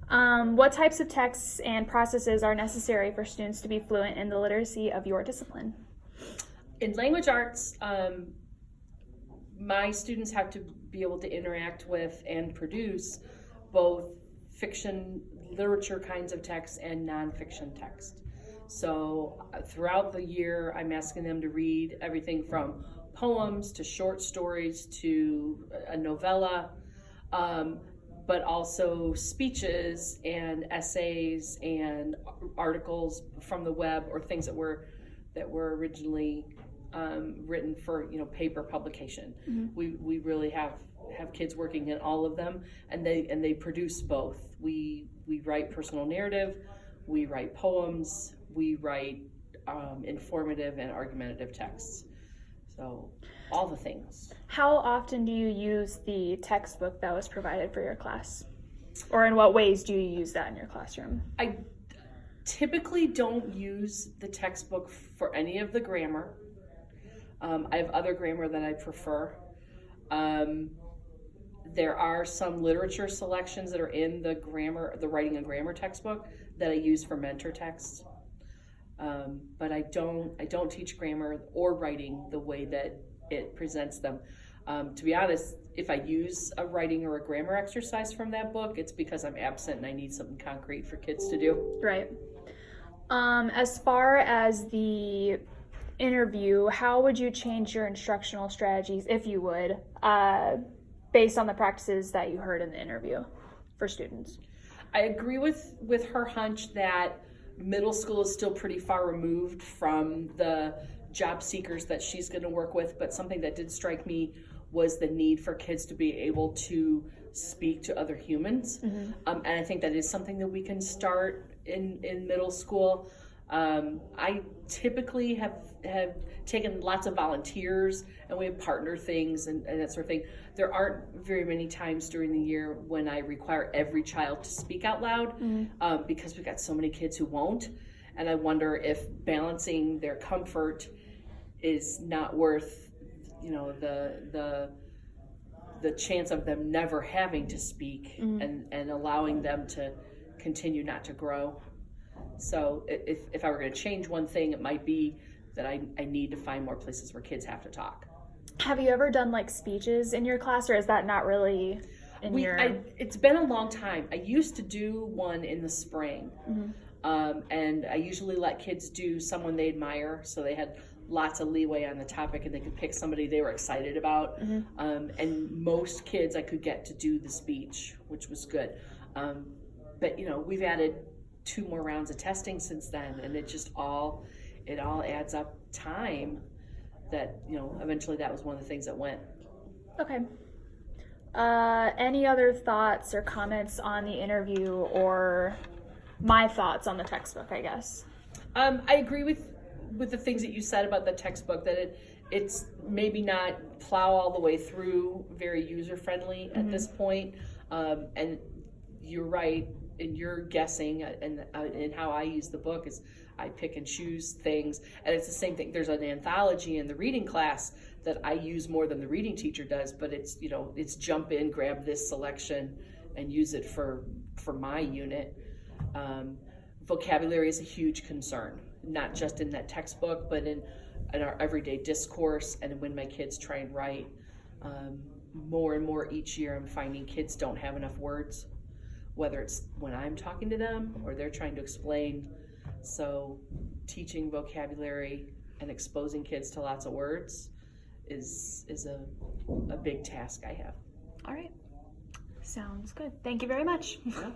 What types of texts and processes are necessary for students to be fluent in the literacy of your discipline? In language arts, my students have to be able to interact with and produce both fiction, literature kinds of text and nonfiction text. So throughout the year, I'm asking them to read everything from poems to short stories to a novella, but also speeches and essays and articles from the web or things that were originally written for paper publication. Mm-hmm. We really have kids working in all of them, and they produce both. We write personal narrative, we write poems, we write informative and argumentative texts. So all the things. How often do you use the textbook that was provided for your class? Or in what ways do you use that in your classroom? I typically don't use the textbook for any of the grammar. I have other grammar that I prefer. There are some literature selections that are in the writing and grammar textbook that I use for mentor texts. But I don't teach grammar or writing the way that it presents them. To be honest, if I use a writing or a grammar exercise from that book, it's because I'm absent and I need something concrete for kids to do. Right. As far as the interview, how would you change your instructional strategies, if you would, based on the practices that you heard in the interview for students? I agree with her hunch that middle school is still pretty far removed from the job seekers that she's going to work with, but something that did strike me was the need for kids to be able to speak to other humans. Mm-hmm. And I think that is something that we can start in middle school. I typically have taken lots of volunteers, and we have partner things and that sort of thing. There aren't very many times during the year when I require every child to speak out loud, mm-hmm. Because we've got so many kids who won't. And I wonder if balancing their comfort is not worth, the chance of them never having to speak, mm-hmm. and allowing them to continue not to grow. So if I were going to change one thing, it might be that I need to find more places where kids have to talk. Have you ever done speeches in your class, or is that not really in your... It's been a long time. I used to do one in the spring. Mm-hmm. And I usually let kids do someone they admire, so they had lots of leeway on the topic and they could pick somebody they were excited about. Mm-hmm. And most kids I could get to do the speech, which was good. But we've added 2 more rounds of testing since then, and it all adds up time that eventually that was one of the things that went. Okay. Any other thoughts or comments on the interview, or my thoughts on the textbook, I guess? I agree with the things that you said about the textbook, that it's maybe not plow all the way through very user friendly at mm-hmm. this point. And you're right in your guessing, and how I use the book is I pick and choose things, and it's the same thing. There's an anthology in the reading class that I use more than the reading teacher does, but it's jump in, grab this selection, and use it for my unit. Vocabulary is a huge concern, not just in that textbook, but in our everyday discourse, and when my kids try and write. More and more each year, I'm finding kids don't have enough words, whether it's when I'm talking to them or they're trying to explain. So teaching vocabulary and exposing kids to lots of words is a big task I have. All right. Sounds good. Thank you very much. Yeah.